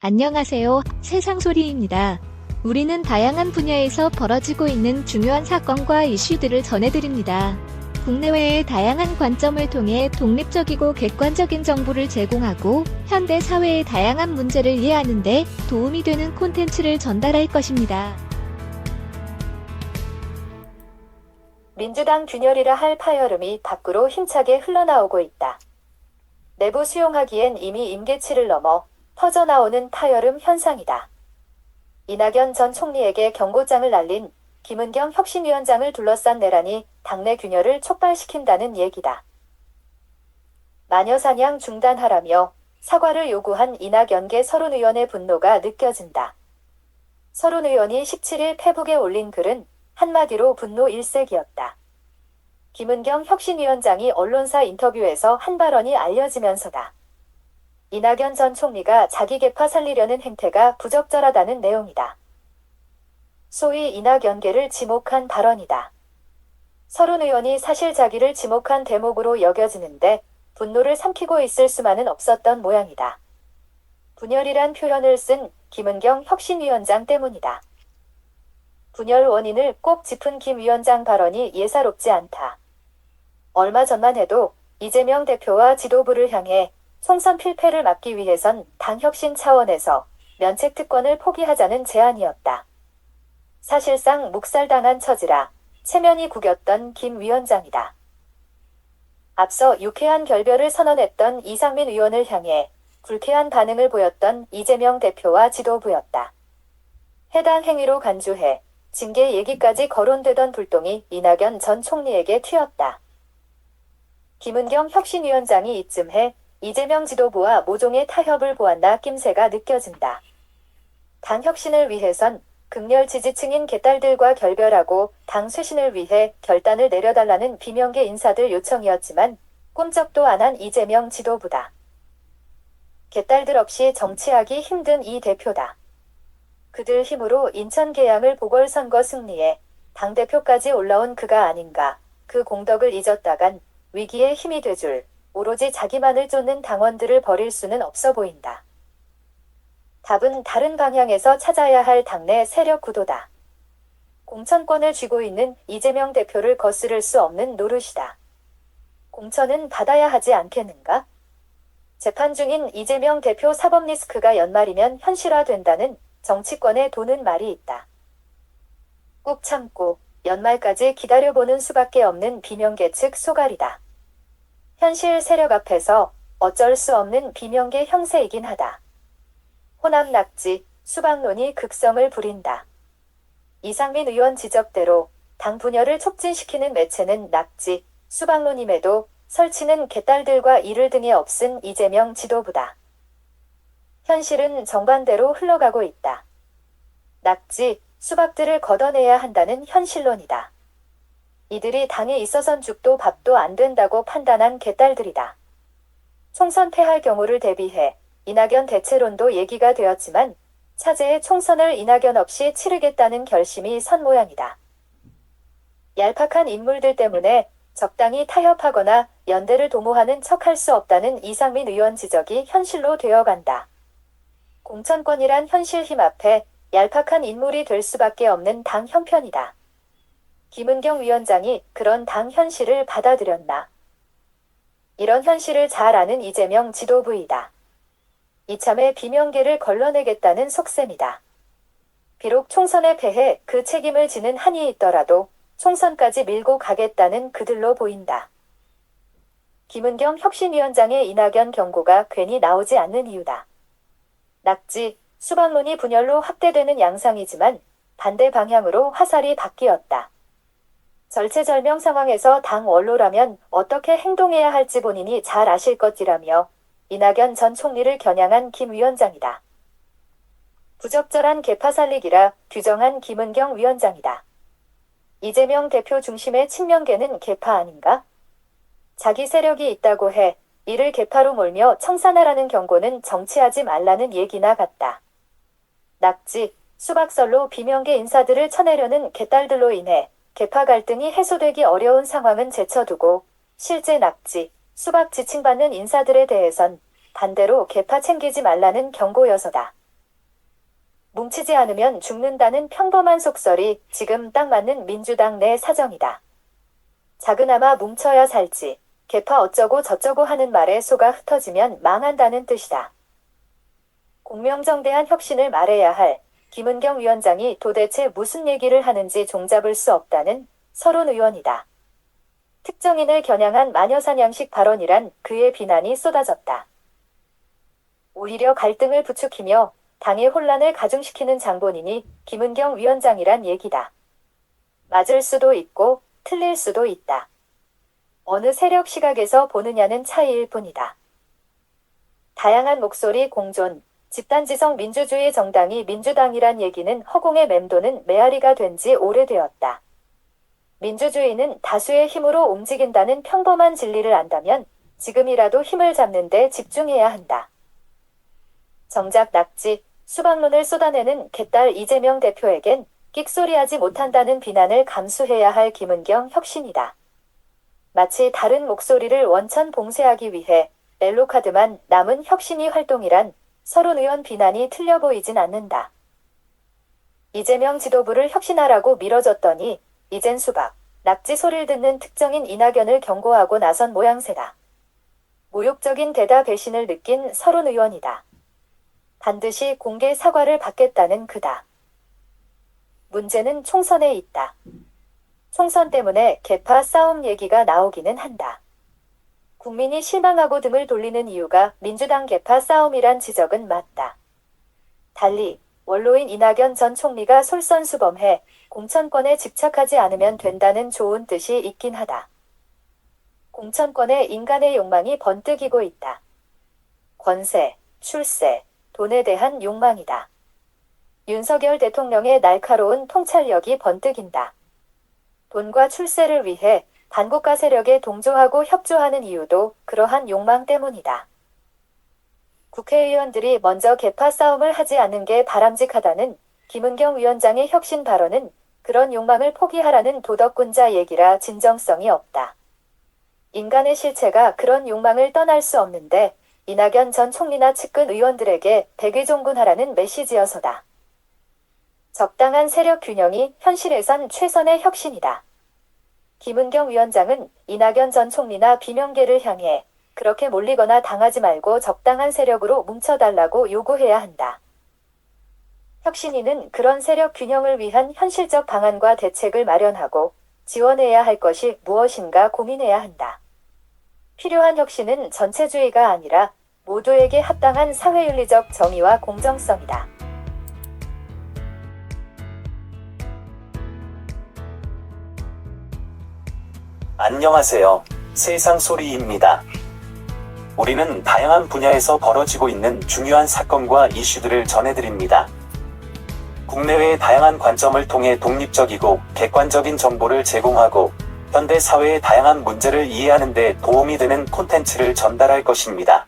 안녕하세요. 세상소리입니다. 우리는 다양한 분야에서 벌어지고 있는 중요한 사건과 이슈들을 전해드립니다. 국내외의 다양한 관점을 통해 독립적이고 객관적인 정보를 제공하고 현대 사회의 다양한 문제를 이해하는 데 도움이 되는 콘텐츠를 전달할 것입니다. 민주당 균열이라 할 파열음이 밖으로 힘차게 흘러나오고 있다. 내부 수용하기엔 이미 임계치를 넘어 터져나오는 파열음 현상이다. 이낙연 전 총리에게 경고장을 날린 김은경 혁신위원장을 둘러싼 내란이 당내 균열을 촉발시킨다는 얘기다. 마녀사냥 중단하라며 사과를 요구한 이낙연계 서른의원의 분노가 느껴진다. 서른의원이 17일 페북에 올린 글은 한마디로 분노 일색이었다. 김은경 혁신위원장이 언론사 인터뷰에서 한 발언이 알려지면서다. 이낙연 전 총리가 자기 계파 살리려는 행태가 부적절하다는 내용이다. 소위 이낙연계를 지목한 발언이다. 서른 의원이 사실 자기를 지목한 대목으로 여겨지는데 분노를 삼키고 있을 수만은 없었던 모양이다. 분열이란 표현을 쓴 김은경 혁신위원장 때문이다. 분열 원인을 꼭 짚은 김 위원장 발언이 예사롭지 않다. 얼마 전만 해도 이재명 대표와 지도부를 향해 총선 필패를 막기 위해선 당혁신 차원에서 면책특권을 포기하자는 제안이었다. 사실상 묵살당한 처지라 체면이 구겼던 김 위원장이다. 앞서 유쾌한 결별을 선언했던 이상민 의원을 향해 불쾌한 반응을 보였던 이재명 대표와 지도부였다. 해당 행위로 간주해 징계 얘기까지 거론되던 불똥이 이낙연 전 총리에게 튀었다. 김은경 혁신위원장이 이쯤해 이재명 지도부와 모종의 타협을 보았나 낌새가 느껴진다. 당 혁신을 위해선 극렬 지지층인 개딸들과 결별하고 당 쇄신을 위해 결단을 내려달라는 비명계 인사들 요청이었지만 꼼짝도 안 한 이재명 지도부다. 개딸들 없이 정치하기 힘든 이 대표다. 그들 힘으로 인천 계양을 보궐선거 승리에 당대표까지 올라온 그가 아닌가. 그 공덕을 잊었다간 위기에 힘이 돼줄 오로지 자기만을 쫓는 당원들을 버릴 수는 없어 보인다. 답은 다른 방향에서 찾아야 할 당내 세력 구도다. 공천권을 쥐고 있는 이재명 대표를 거스를 수 없는 노릇이다. 공천은 받아야 하지 않겠는가? 재판 중인 이재명 대표 사법 리스크가 연말이면 현실화된다는 정치권에 도는 말이 있다. 꾹 참고 연말까지 기다려보는 수밖에 없는 비명계 측 소갈이다. 현실 세력 앞에서 어쩔 수 없는 비명계 형세이긴 하다. 호남 낙지, 수박론이 극성을 부린다. 이상민 의원 지적대로 당 분열을 촉진시키는 매체는 낙지, 수박론임에도 설치는 개딸들과 이를 등에 없은 이재명 지도부다. 현실은 정반대로 흘러가고 있다. 낙지, 수박들을 걷어내야 한다는 현실론이다. 이들이 당에 있어선 죽도 밥도 안 된다고 판단한 개딸들이다. 총선 패할 경우를 대비해 이낙연 대체론도 얘기가 되었지만 차제의 총선을 이낙연 없이 치르겠다는 결심이 선 모양이다. 얄팍한 인물들 때문에 적당히 타협하거나 연대를 도모하는 척할 수 없다는 이상민 의원 지적이 현실로 되어간다. 공천권이란 현실 힘 앞에 얄팍한 인물이 될 수밖에 없는 당 형편이다. 김은경 위원장이 그런 당 현실을 받아들였나? 이런 현실을 잘 아는 이재명 지도부이다. 이참에 비명계를 걸러내겠다는 속셈이다. 비록 총선에 패해 그 책임을 지는 한이 있더라도 총선까지 밀고 가겠다는 그들로 보인다. 김은경 혁신위원장의 이낙연 경고가 괜히 나오지 않는 이유다. 낙지, 수박론이 분열로 확대되는 양상이지만 반대 방향으로 화살이 바뀌었다. 절체절명 상황에서 당 원로라면 어떻게 행동해야 할지 본인이 잘 아실 것이라며 이낙연 전 총리를 겨냥한 김 위원장이다. 부적절한 계파 살리기라 규정한 김은경 위원장이다. 이재명 대표 중심의 친명계는 계파 아닌가? 자기 세력이 있다고 해 이를 계파로 몰며 청산하라는 경고는 정치하지 말라는 얘기나 같다. 낙지, 수박설로 비명계 인사들을 쳐내려는 개딸들로 인해 계파 갈등이 해소되기 어려운 상황은 제쳐두고 실제 낙지, 수박 지칭받는 인사들에 대해선 반대로 계파 챙기지 말라는 경고여서다. 뭉치지 않으면 죽는다는 평범한 속설이 지금 딱 맞는 민주당 내 사정이다. 작으나마 뭉쳐야 살지, 개파 어쩌고 저쩌고 하는 말에 속아 흩어지면 망한다는 뜻이다. 공명정대한 혁신을 말해야 할 김은경 위원장이 도대체 무슨 얘기를 하는지 종잡을 수 없다는 서론 의원이다. 특정인을 겨냥한 마녀사냥식 발언이란 그의 비난이 쏟아졌다. 오히려 갈등을 부추기며 당의 혼란을 가중시키는 장본인이 김은경 위원장이란 얘기다. 맞을 수도 있고 틀릴 수도 있다. 어느 세력 시각에서 보느냐는 차이일 뿐이다. 다양한 목소리 공존, 집단지성 민주주의 정당이 민주당이란 얘기는 허공에 맴도는 메아리가 된 지 오래되었다. 민주주의는 다수의 힘으로 움직인다는 평범한 진리를 안다면 지금이라도 힘을 잡는 데 집중해야 한다. 정작 낙지, 수박론을 쏟아내는 개딸 이재명 대표에겐 끽소리하지 못한다는 비난을 감수해야 할 김은경 혁신이다. 마치 다른 목소리를 원천 봉쇄하기 위해 멜로카드만 남은 혁신이 활동이란 서론 의원 비난이 틀려 보이진 않는다. 이재명 지도부를 혁신하라고 밀어줬더니 이젠 수박, 낙지 소리를 듣는 특정인 이낙연을 경고하고 나선 모양새다. 모욕적인 대답 배신을 느낀 서론 의원이다. 반드시 공개 사과를 받겠다는 그다. 문제는 총선에 있다. 총선 때문에 개파 싸움 얘기가 나오기는 한다. 국민이 실망하고 등을 돌리는 이유가 민주당 개파 싸움이란 지적은 맞다. 달리 원로인 이낙연 전 총리가 솔선수범해 공천권에 집착하지 않으면 된다는 좋은 뜻이 있긴 하다. 공천권에 인간의 욕망이 번뜩이고 있다. 권세, 출세, 돈에 대한 욕망이다. 윤석열 대통령의 날카로운 통찰력이 번뜩인다. 돈과 출세를 위해 반국가 세력에 동조하고 협조하는 이유도 그러한 욕망 때문이다. 국회의원들이 먼저 개파 싸움을 하지 않는 게 바람직하다는 김은경 위원장의 혁신 발언은 그런 욕망을 포기하라는 도덕군자 얘기라 진정성이 없다. 인간의 실체가 그런 욕망을 떠날 수 없는데 이낙연 전 총리나 측근 의원들에게 백의종군하라는 메시지여서다. 적당한 세력 균형이 현실에선 최선의 혁신이다. 김은경 위원장은 이낙연 전 총리나 비명계를 향해 그렇게 몰리거나 당하지 말고 적당한 세력으로 뭉쳐달라고 요구해야 한다. 혁신위는 그런 세력 균형을 위한 현실적 방안과 대책을 마련하고 지원해야 할 것이 무엇인가 고민해야 한다. 필요한 혁신은 전체주의가 아니라 모두에게 합당한 사회윤리적 정의와 공정성이다. 안녕하세요. 세상소리입니다. 우리는 다양한 분야에서 벌어지고 있는 중요한 사건과 이슈들을 전해드립니다. 국내외의 다양한 관점을 통해 독립적이고 객관적인 정보를 제공하고 현대 사회의 다양한 문제를 이해하는 데 도움이 되는 콘텐츠를 전달할 것입니다.